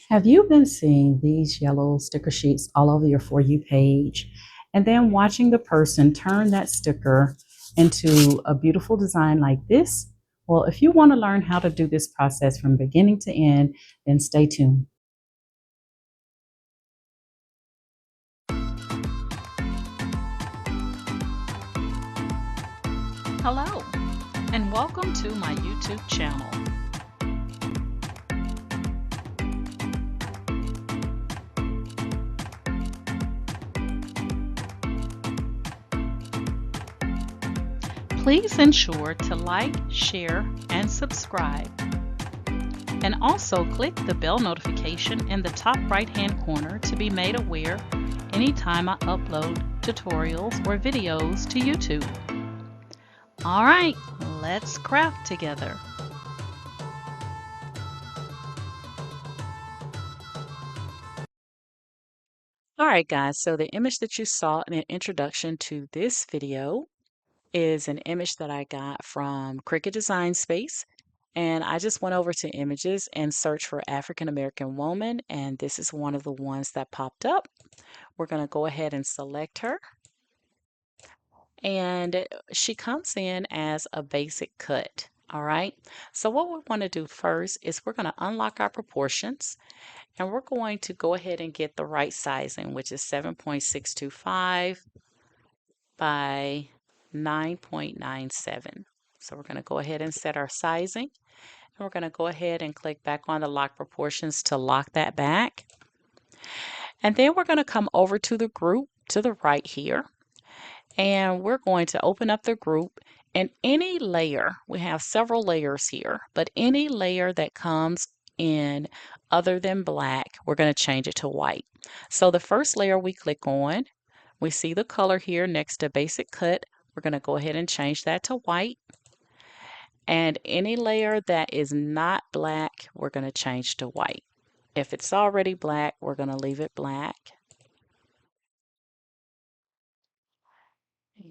Have you been seeing these yellow sticker sheets all over your For You page and then watching the person turn that sticker into a beautiful design like this? Well, if you want to learn how to do this process from beginning to end, then stay tuned. Hello, and welcome to my YouTube channel. Please ensure to like, share, and subscribe. And also click the bell notification in the top right-hand corner to be made aware anytime I upload tutorials or videos to YouTube. All right, let's craft together. All right, guys, so the image that you saw in the introduction to this video is an image that I got from Cricut Design Space. And I just went over to images and searched for African American woman, and this is one of the ones that popped up. We're going to go ahead and select her. And she comes in as a basic cut. All right. So what we want to do first is we're going to unlock our proportions, and we're going to go ahead and get the right sizing, which is 7.625 by 9.97. So we're going to go ahead and set our sizing. And we're going to go ahead and click back on the lock proportions to lock that back. And then we're going to come over to the group to the right here. And we're going to open up the group, and any layer, we have several layers here, but any layer that comes in other than black, we're going to change it to white. So the first layer we click on, we see the color here next to basic cut. We're going to go ahead and change that to white. And any layer that is not black, we're going to change to white. If it's already black, we're going to leave it black.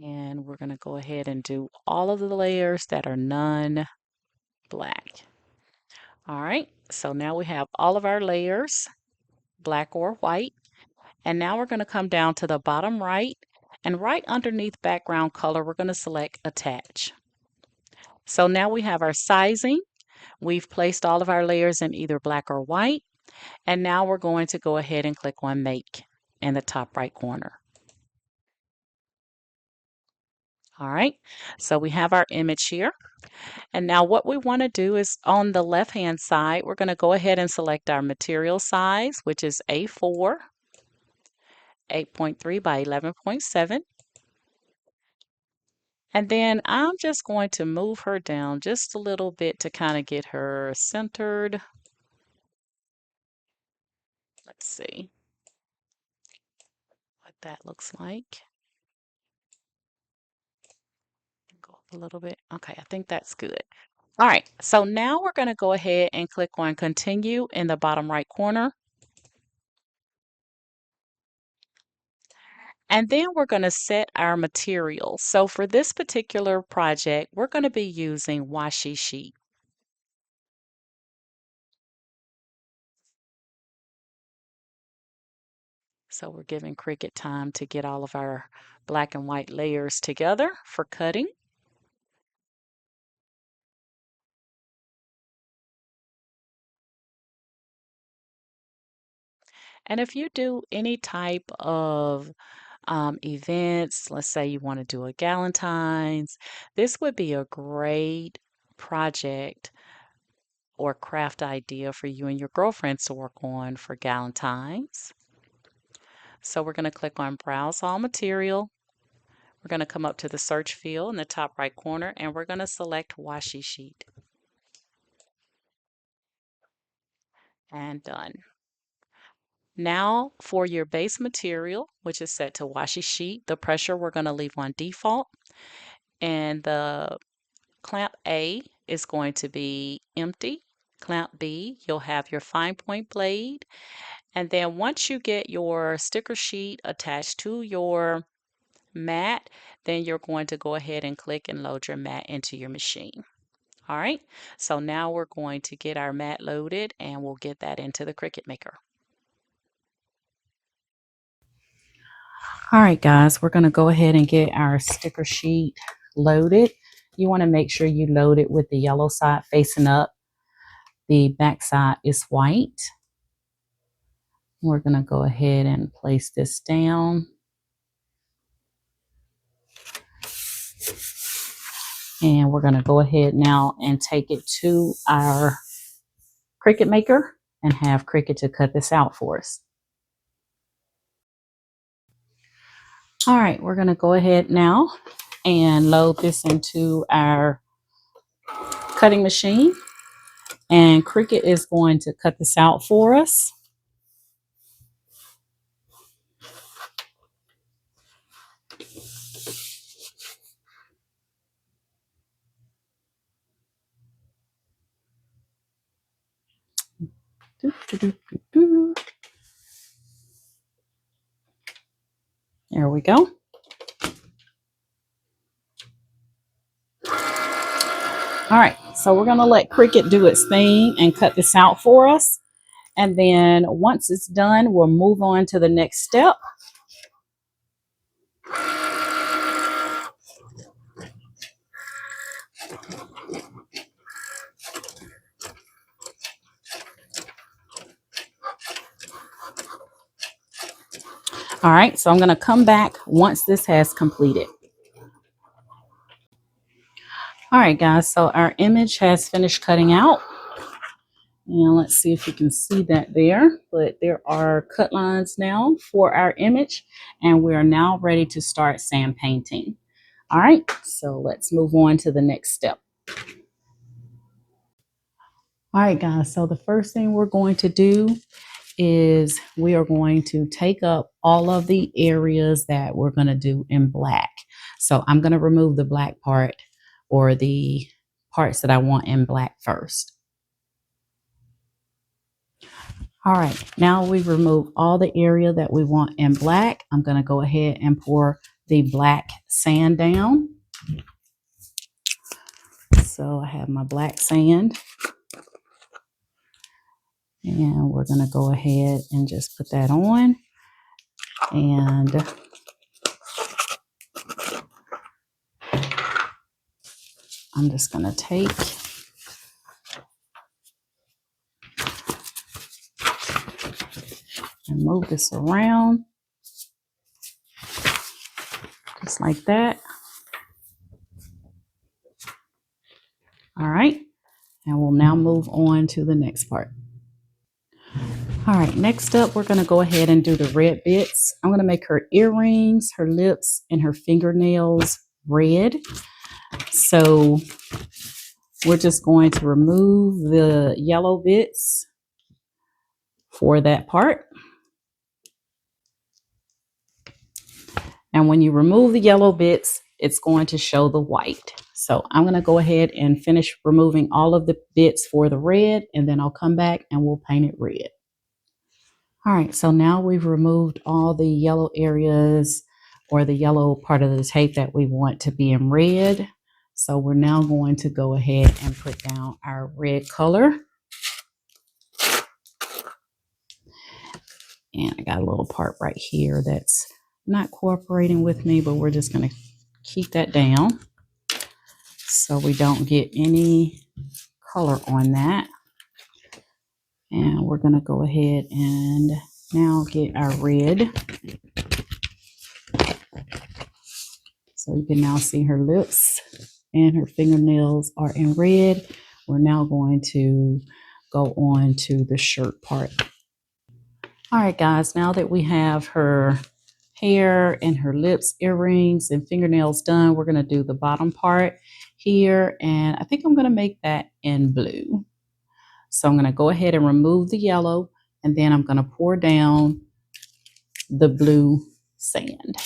And we're going to go ahead and do all of the layers that are non-black. All right, so now we have all of our layers, black or white. And now we're going to come down to the bottom right, and right underneath background color, we're going to select attach. So now we have our sizing. We've placed all of our layers in either black or white. And now we're going to go ahead and click on Make in the top right corner. All right, so we have our image here. And now what we want to do is on the left-hand side, we're going to go ahead and select our material size, which is A4, 8.3 by 11.7. And then I'm just going to move her down just a little bit to kind of get her centered. Let's see what that looks like. Go up a little bit. Okay, I think that's good. All right, so now we're going to go ahead and click on Continue in the bottom right corner. And then we're going to set our materials. So for this particular project, we're going to be using washi sheet. So we're giving Cricut time to get all of our black and white layers together for cutting. And if you do any type of events, let's say you want to do a Galentine's, this would be a great project or craft idea for you and your girlfriends to work on for Galentine's. So we're going to click on Browse All Material. We're going to come up to the search field in the top right corner, and we're going to select washi sheet. And done. Now for your base material, which is set to washi sheet, the pressure we're going to leave on default. And the clamp A is going to be empty. Clamp B, you'll have your fine point blade. And then once you get your sticker sheet attached to your mat, then you're going to go ahead and click and load your mat into your machine. All right, so now we're going to get our mat loaded and we'll get that into the Cricut Maker. All right, guys, we're going to go ahead and get our sticker sheet loaded. You want to make sure you load it with the yellow side facing up. The back side is white. We're going to go ahead and place this down. And we're going to go ahead now and take it to our Cricut Maker and have Cricut to cut this out for us. All right, we're going to go ahead now and load this into our cutting machine. And Cricut is going to cut this out for us. There we go. All right, so we're going to let Cricut do its thing and cut this out for us. And then once it's done, we'll move on to the next step. All right, so I'm going to come back once this has completed. All right, guys, so our image has finished cutting out. And let's see if you can see that there. But there are cut lines now for our image. And we are now ready to start sand painting. All right, so let's move on to the next step. All right, guys, so the first thing we're going to do is we are going to take up all of the areas that we're going to do in black. So I'm going to remove the black part or the parts that I want in black first. All right, now we've removed all the area that we want in black. I'm going to go ahead and pour the black sand down. So I have my black sand. And we're going to go ahead and just put that on. And I'm just going to take and move this around just like that. All right. And we'll now move on to the next part. All right, next up, we're going to go ahead and do the red bits. I'm going to make her earrings, her lips, and her fingernails red. So we're just going to remove the yellow bits for that part. And when you remove the yellow bits, it's going to show the white. So I'm going to go ahead and finish removing all of the bits for the red, and then I'll come back and we'll paint it red. All right, so now we've removed all the yellow areas or the yellow part of the tape that we want to be in red. So we're now going to go ahead and put down our red color. And I got a little part right here that's not cooperating with me, but we're just going to keep that down so we don't get any color on that. And we're going to go ahead and now get our red. So you can now see her lips and her fingernails are in red. We're now going to go on to the shirt part. All right, guys, now that we have her hair and her lips, earrings, and fingernails done, we're going to do the bottom part here. And I think I'm going to make that in blue. So I'm going to go ahead and remove the yellow, and then I'm going to pour down the blue sand.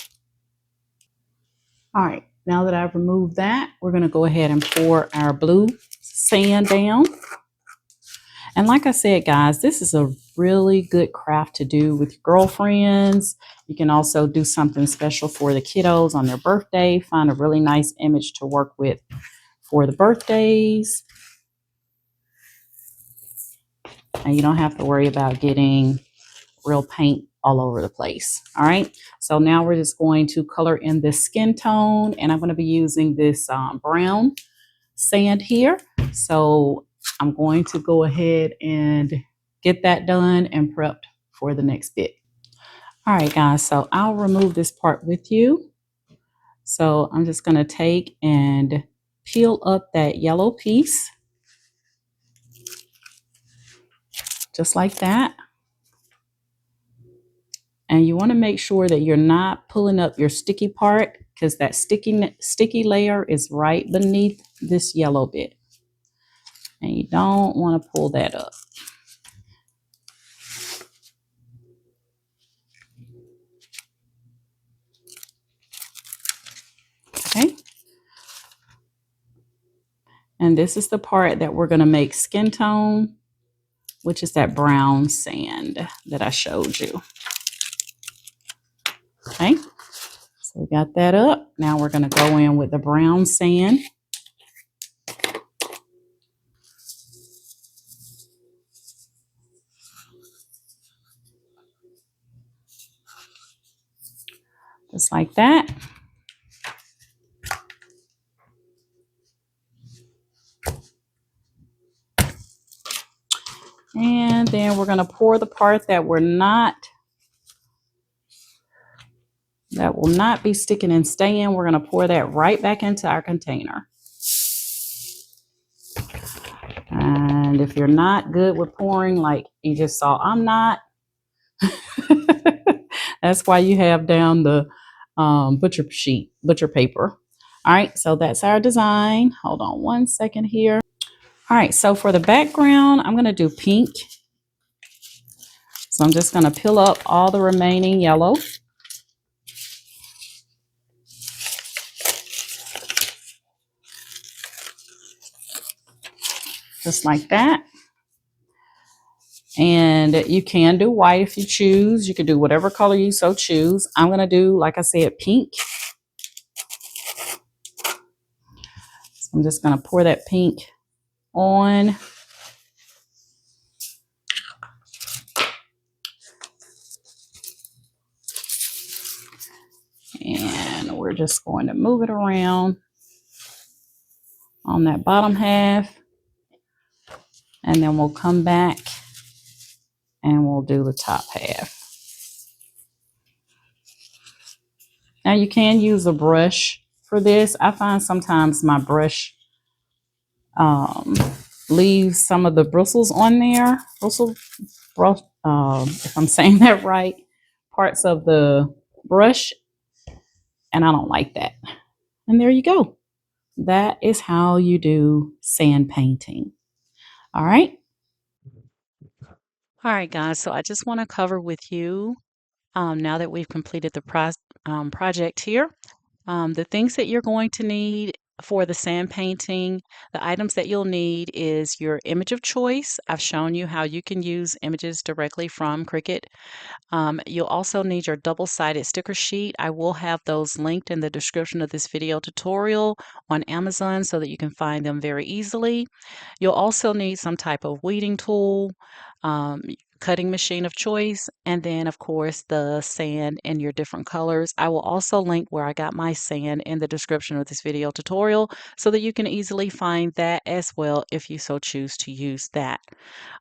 All right, now that I've removed that, we're going to go ahead and pour our blue sand down. And like I said, guys, this is a really good craft to do with your girlfriends. You can also do something special for the kiddos on their birthday. Find a really nice image to work with for the birthdays. and you don't have to worry about getting real paint all over the place. All right, so now we're just going to color in this skin tone, and I'm going to be using this brown sand here. So I'm going to go ahead and get that done and prepped for the next bit. All right, guys, so I'll remove this part with you. So I'm just going to take and peel up that yellow piece, just like that. And you want to make sure that you're not pulling up your sticky part, because that sticky layer is right beneath this yellow bit. And you don't want to pull that up. Okay. And this is the part that we're going to make skin tone, which is that brown sand that I showed you. Okay. So we got that up. Now we're going to go in with the brown sand. Just like that. And then we're going to pour the part that will not be sticking and staying. We're going to pour that right back into our container. And if you're not good with pouring, like you just saw, I'm not. That's why you have down the butcher paper. All right, so that's our design. Hold on one second here. All right, so for the background, I'm going to do pink. So I'm just going to peel up all the remaining yellow. Just like that. And you can do white if you choose. You can do whatever color you so choose. I'm going to do, like I said, pink. So I'm just going to pour that pink on. And we're just going to move it around on that bottom half. And then we'll come back and we'll do the top half. Now you can use a brush for this. I find sometimes my brush leaves some of the bristles on there. If I'm saying that right, parts of the brush, and I don't like that. And there you go. That is how you do sand painting. All right. All right, guys, so I just want to cover with you, now that we've completed the project here, the things that you're going to need for the sand painting. The items that you'll need is your image of choice. I've shown you how you can use images directly from Cricut. You'll also need your double-sided sticker sheet. I will have those linked in the description of this video tutorial on Amazon so that you can find them very easily. You'll also need some type of weeding tool, cutting machine of choice, and then of course the sand in your different colors. I will also link where I got my sand in the description of this video tutorial so that you can easily find that as well if you so choose to use that.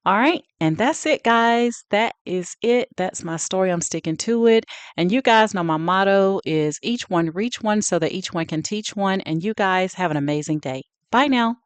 All right, and that's it, guys. That is it. That's my story. I'm sticking to it. And you guys know my motto is each one reach one so that each one can teach one. And you guys have an amazing day. Bye now.